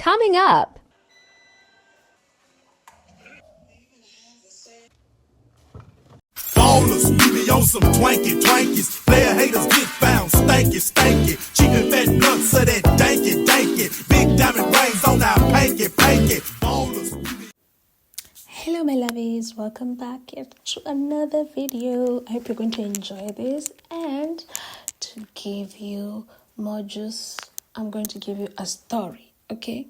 Coming up. Ballers, we be on some twankies. Player haters get found, stanky. Cheap and fat nuts of that danky. Big diamond rings on our panky. Ballers. Hello my lovies, welcome back to another video. I hope you're going to enjoy this, and to give you more juice, I'm going to give you a story. Okay,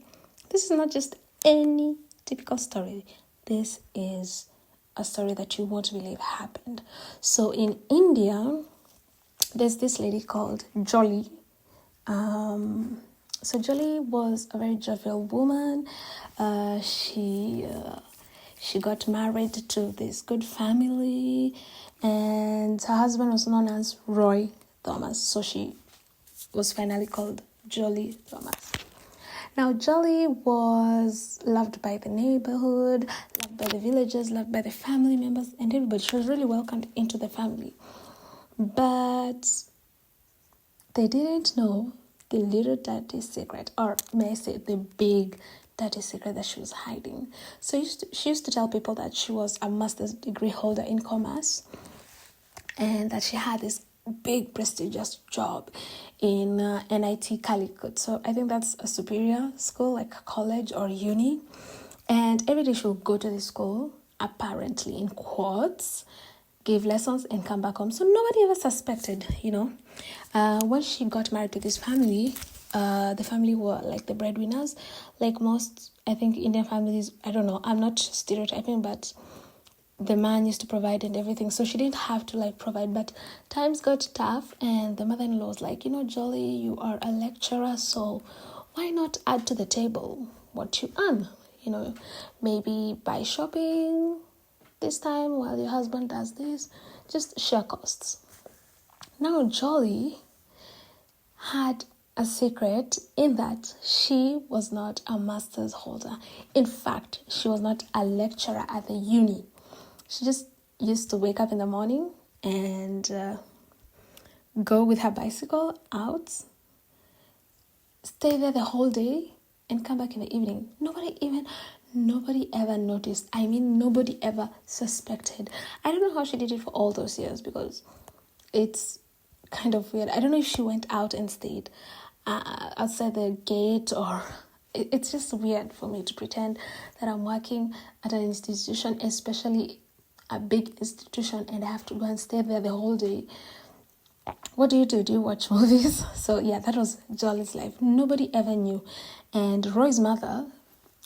this is not just any typical story. This is a story that you won't believe happened. So in India, there's this lady called Jolly. So Jolly was a very jovial woman. She got married to this good family, and her husband was known as Roy Thomas. So she was finally called Jolly Thomas. Now, Jolly was loved by the neighborhood, loved by the villagers, loved by the family members, and everybody. She was really welcomed into the family. But they didn't know the little dirty secret, or may I say the big dirty secret that she was hiding. So she used to tell people that she was a master's degree holder in commerce, and that she had this big prestigious job in NIT Calicut. So I think that's a superior school, like college or uni. And every day she would go to the school, apparently in quotes, give lessons and come back home. So nobody ever suspected, When she got married to this family, the family were like the breadwinners. Like most, I think, Indian families, I don't know, I'm not stereotyping, but the man used to provide and everything. So she didn't have to provide, but times got tough, and the mother-in-law was like, Jolly, you are a lecturer, so why not add to the table what you earn? Maybe buy shopping this time while your husband does this, just share costs. Now Jolly had a secret in that she was not a master's holder. In fact, she was not a lecturer at the uni. She just used to wake up in the morning and go with her bicycle out, stay there the whole day, and come back in the evening. Nobody ever noticed. I mean, nobody ever suspected. I don't know how she did it for all those years, because it's kind of weird. I don't know if she went out and stayed outside the gate, or it's just weird for me to pretend that I'm working at an institution, especially a big institution, and I have to go and stay there the whole day. What do? Do you watch movies? So yeah, that was Jolly's life. Nobody ever knew. And Roy's mother,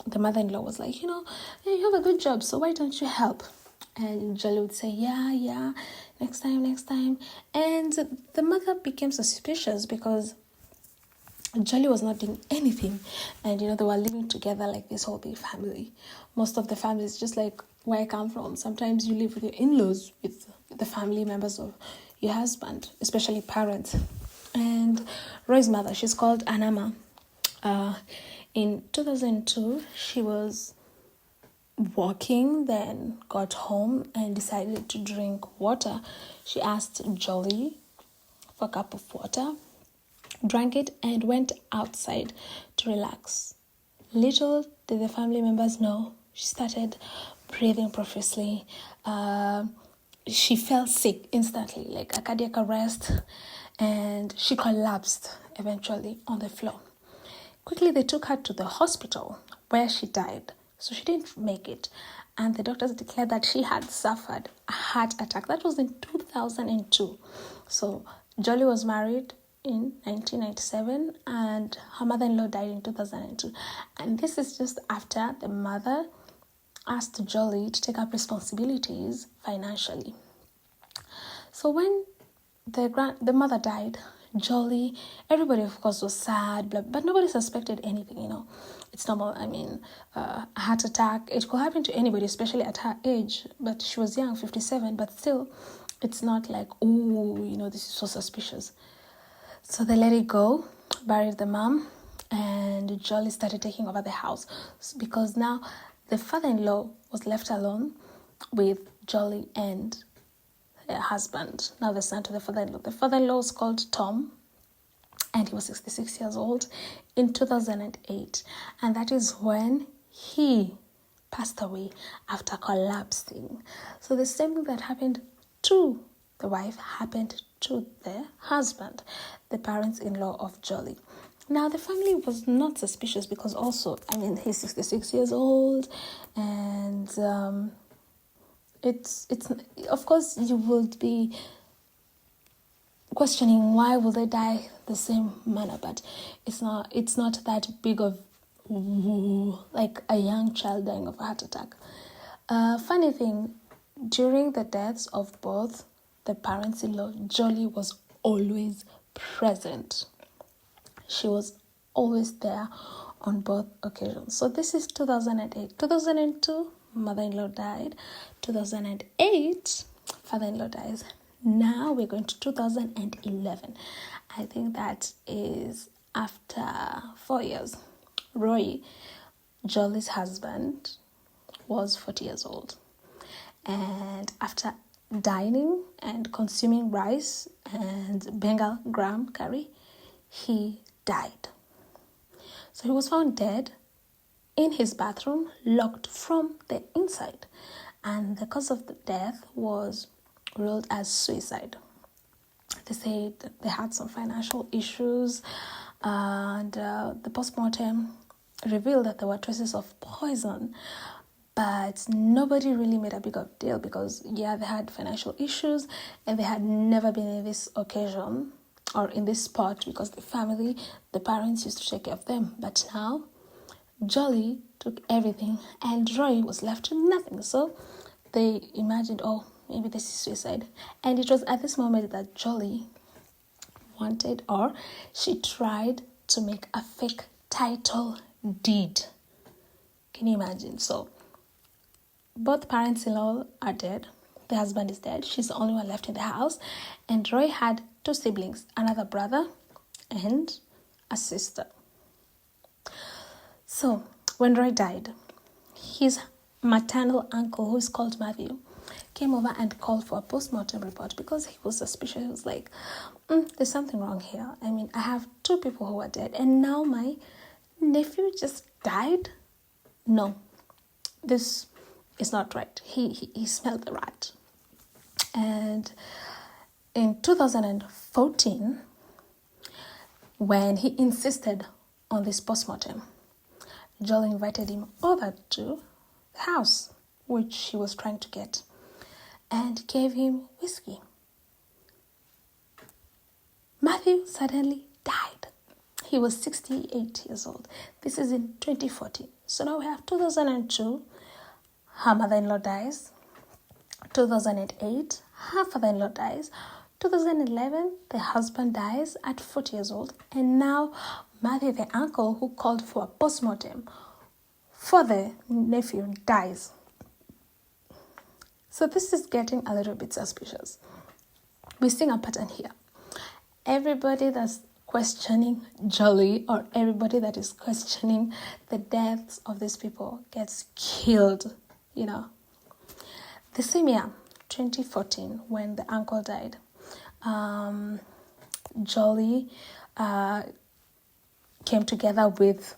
the mother-in-law, was like, you have a good job, so why don't you help? And Jolly would say, yeah, next time. And the mother became suspicious because Jolly was not doing anything. And, they were living together like this whole big family. Most of the families, just like where I come from, sometimes you live with your in-laws, with the family members of your husband, especially parents. And Roy's mother, she's called Anama. In 2002, she was walking, then got home and decided to drink water. She asked Jolly for a cup of water, drank it, and went outside to relax. Little did the family members know, she started breathing profusely. She fell sick instantly, like a cardiac arrest, and she collapsed eventually on the floor. Quickly, they took her to the hospital where she died. So she didn't make it. And the doctors declared that she had suffered a heart attack. That was in 2002. So Jolly was married in 1997, and her mother-in-law died in 2002. And this is just after the mother asked Jolly to take up responsibilities financially. So when the mother died, Jolly, everybody of course was sad, but nobody suspected anything. It's normal. I mean, a heart attack, it could happen to anybody, especially at her age, but she was young, 57, but still, it's not like, this is so suspicious. So they let it go, buried the mom, and Jolly started taking over the house, because now the father-in-law was left alone with Jolly and her husband, now the son to the father-in-law. The father-in-law was called Tom, and he was 66 years old in 2008. And that is when he passed away after collapsing. So the same thing that happened to the wife happened to the husband, the parents-in-law of Jolly. Now, the family was not suspicious because also, he's 66 years old, and it's of course you would be questioning why will they die the same manner, but it's not that big of like a young child dying of a heart attack. Funny thing, during the deaths of both the parents-in-law, Jolly was always present. She was always there on both occasions. So this is 2008. 2002, mother-in-law died. 2008, father-in-law dies. Now we're going to 2011. I think that is after 4 years. Roy, Jolly's husband, was 40 years old. And after dining and consuming rice and Bengal gram curry, he died. So he was found dead in his bathroom, locked from the inside. And the cause of the death was ruled as suicide. They said they had some financial issues, and the postmortem revealed that there were traces of poison, but nobody really made a big of deal because, they had financial issues and they had never been in this occasion or in this spot because the parents used to take care of them. But now, Jolly took everything and Roy was left with nothing. So they imagined, maybe this is suicide. And it was at this moment that Jolly wanted, or she tried to make a fake title deed. Can you imagine? So both parents-in-law are dead. The husband is dead. She's the only one left in the house. And Roy had 2 siblings, another brother and a sister. So when Roy died, his maternal uncle, who is called Matthew, came over and called for a post-mortem report because he was suspicious. He was like, there's something wrong here. I have 2 people who are dead and now my nephew just died. No, this is not right. He smelled the rat. And in 2014, when he insisted on this postmortem, Jolly invited him over to the house, which he was trying to get, and gave him whiskey. Matthew suddenly died. He was 68 years old. This is in 2014. So now we have 2002, her mother-in-law dies. 2008, her father-in-law dies. 2011, the husband dies at 40 years old. And now Matthew, the uncle who called for a postmortem for the nephew, dies. So this is getting a little bit suspicious. We're seeing a pattern here. Everybody that's questioning Jolly, or everybody that is questioning the deaths of these people, gets killed, The same year, 2014, when the uncle died, Jolly came together with,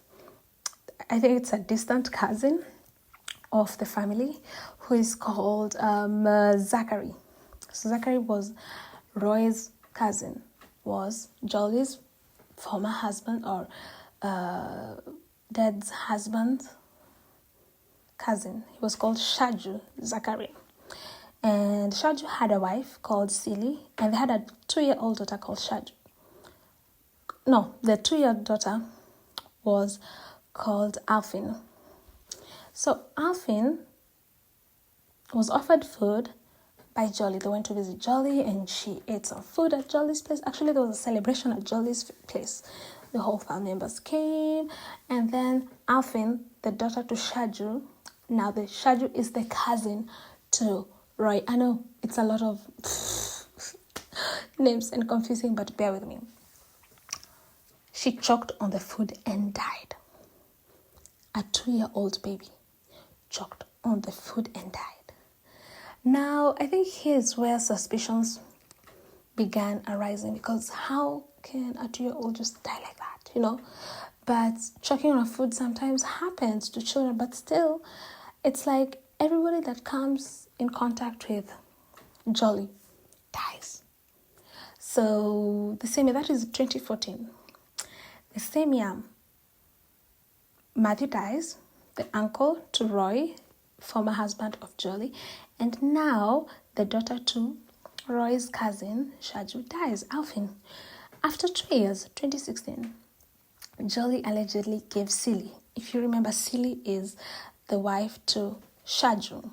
I think it's a distant cousin of the family, who is called Zachary. So Zachary was Roy's cousin, was Jolly's former husband, or Dad's husband cousin. He was called Shaju Zachary. And Shaju had a wife called Silly, and they had a 2-year-old daughter called Shaju. No, the 2-year-old daughter was called Alfin. So Alfin was offered food by Jolly. They went to visit Jolly and she ate some food at Jolly's place. Actually, there was a celebration at Jolly's place. The whole family members came, and then Alfin, the daughter to Shaju, now the Shaju is the cousin to Roy. I know it's a lot of names and confusing, but bear with me. She choked on the food and died. A 2-year-old baby choked on the food and died. Now, I think here's where suspicions began arising, because how can a 2-year-old just die like that, But choking on food sometimes happens to children, but still, it's like everybody that comes in contact with Jolly dies. So the same year, that is 2014, the same year, Matthew dies, the uncle to Roy, former husband of Jolly, and now the daughter to Roy's cousin, Shaju, dies, Alvin. After 2 years, 2016, Jolly allegedly gave Silly. If you remember, Silly is the wife to Shaju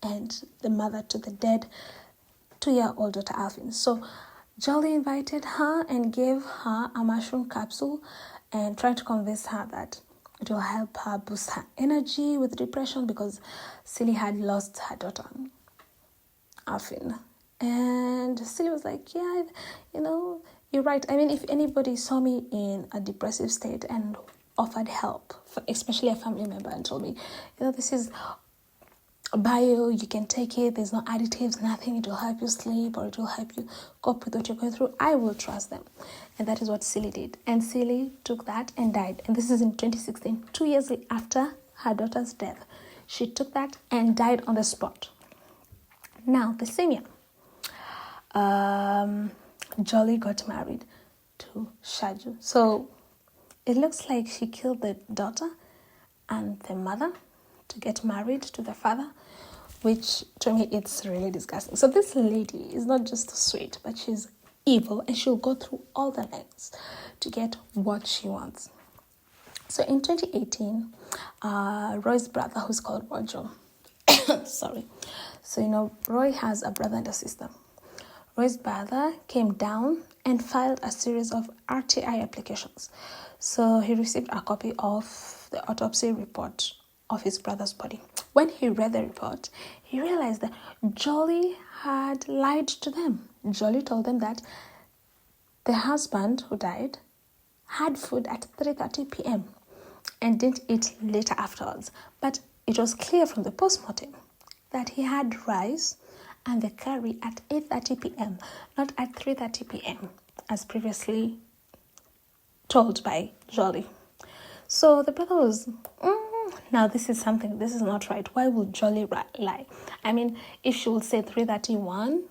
and the mother to the dead 2-year-old daughter, Alvin. So Jolly invited her and gave her a mushroom capsule and tried to convince her that it will help her boost her energy with depression, because Silly had lost her daughter, Alvin. And Silly was like, yeah, you're right. I mean, if anybody saw me in a depressive state and offered help, especially a family member, and told me, this is bio, you can take it, there's no additives, nothing, it will help you sleep or it will help you cope with what you're going through, I will trust them. And that is what Silly did. And Silly took that and died. And this is in 2016, 2 years after her daughter's death. She took that and died on the spot. Now, the same year, Jolly got married to Shaju. So it looks like she killed the daughter and the mother to get married to the father, which to me it's really disgusting. So this lady is not just sweet, but she's evil, and she'll go through all the lengths to get what she wants. So in 2018, Roy's brother, who's called Rojo, sorry. So Roy has a brother and a sister. Roy's brother came down and filed a series of RTI applications. So he received a copy of the autopsy report of his brother's body. When he read the report, he realized that Jolly had lied to them. Jolly told them that the husband who died had food at 3:30 p.m. and didn't eat later afterwards. But it was clear from the postmortem that he had rice and the curry at 8:30 p.m., not at 3:30 p.m., as previously told by Jolly. So the brother was, now this is not right. Why would Jolly lie? I mean, if she would say 3:31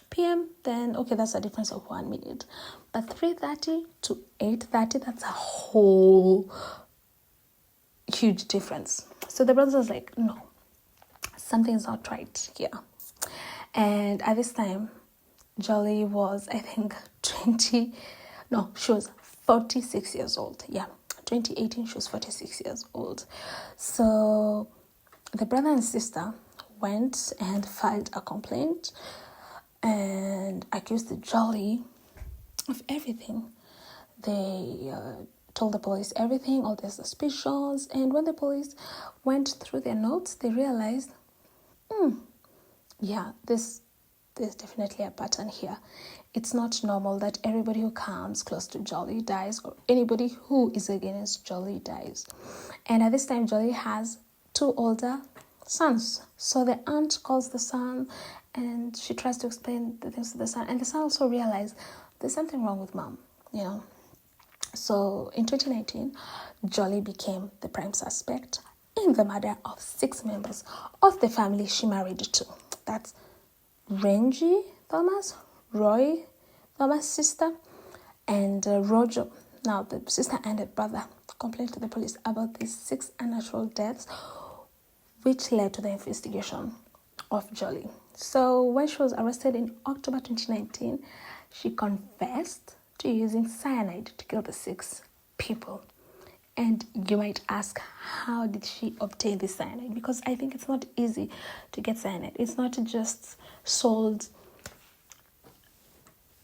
p.m., then okay, that's a difference of 1 minute. But 3:30 to 8:30, that's a whole huge difference. So the brother was like, no, something's not right here. And at this time, Jolly was, I think, she was 46 years old. Yeah, 2018, she was 46 years old. So the brother and sister went and filed a complaint and accused Jolly of everything. They told the police everything, all their suspicions, and when the police went through their notes, they realized, there's definitely a pattern here. It's not normal that everybody who comes close to Jolly dies, or anybody who is against Jolly dies. And at this time, Jolly has 2 older sons. So the aunt calls the son and she tries to explain the things to the son. And the son also realized there's something wrong with mom, So in 2019, Jolly became the prime suspect in the murder of 6 members of the family she married to. That's Renji Thomas, Roy Thomas' sister, and Rojo. Now, the sister and the brother complained to the police about these 6 unnatural deaths, which led to the investigation of Jolly. So when she was arrested in October 2019, she confessed to using cyanide to kill the 6 people. And you might ask, how did she obtain this cyanide? Because I think it's not easy to get cyanide. It's not just sold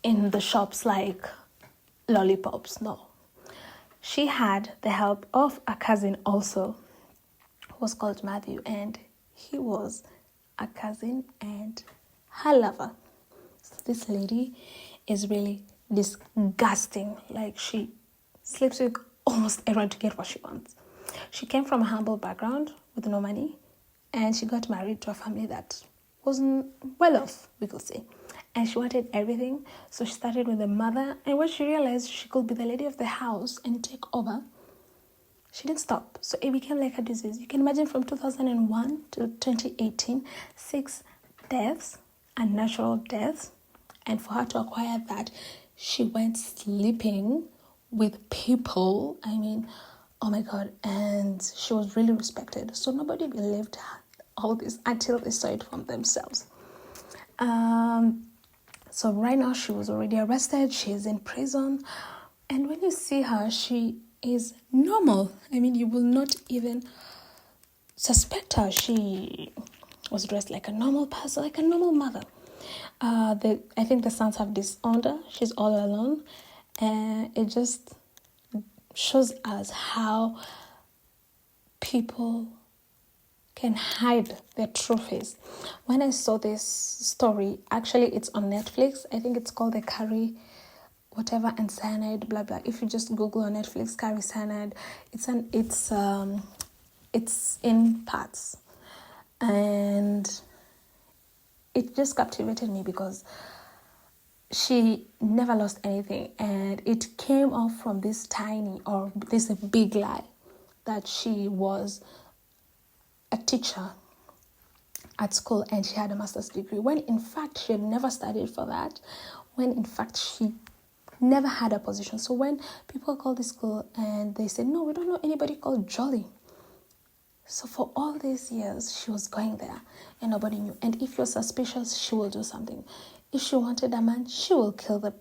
in the shops like lollipops, no. She had the help of a cousin also, who was called Matthew, and he was a cousin and her lover. So this lady is really disgusting. Like, she sleeps with almost everyone to get what she wants. She came from a humble background with no money, and she got married to a family that wasn't well off, we could say. and she wanted everything. So she started with the mother, and when she realized she could be the lady of the house and take over, she didn't stop. So it became like a disease. You can imagine from 2001 to 2018, 6 deaths, unnatural deaths. And for her to acquire that, she went sleeping with people. I mean, oh my God. And she was really respected. So nobody believed all this until they saw it from themselves. So right now she was already arrested. She's in prison. And when you see her, she is normal. I mean, you will not even suspect her. She was dressed like a normal person, like a normal mother. I think the sons have disowned her. She's all alone. And it just shows us how people can hide their true face. When I saw this story, actually it's on Netflix. I think it's called the Carrie whatever and cyanide, blah blah. If you just Google on Netflix Carrie cyanide, it's in parts, and it just captivated me because she never lost anything, and it came off from this big lie that she was a teacher at school and she had a master's degree, when in fact she had never studied for that, when in fact she never had a position. So when people called the school and they said, no, we don't know anybody called Jolly. So for all these years, she was going there and nobody knew. And if you're suspicious, she will do something. If she wanted a man, she will kill the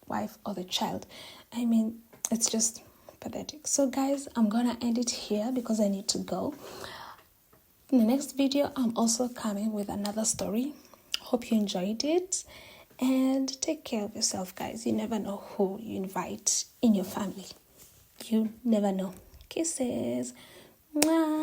wife or the child. I mean, it's just pathetic. So guys, I'm going to end it here because I need to go. In the next video, I'm also coming with another story. Hope you enjoyed it. And take care of yourself, guys. You never know who you invite in your family. You never know. Kisses. Mwah.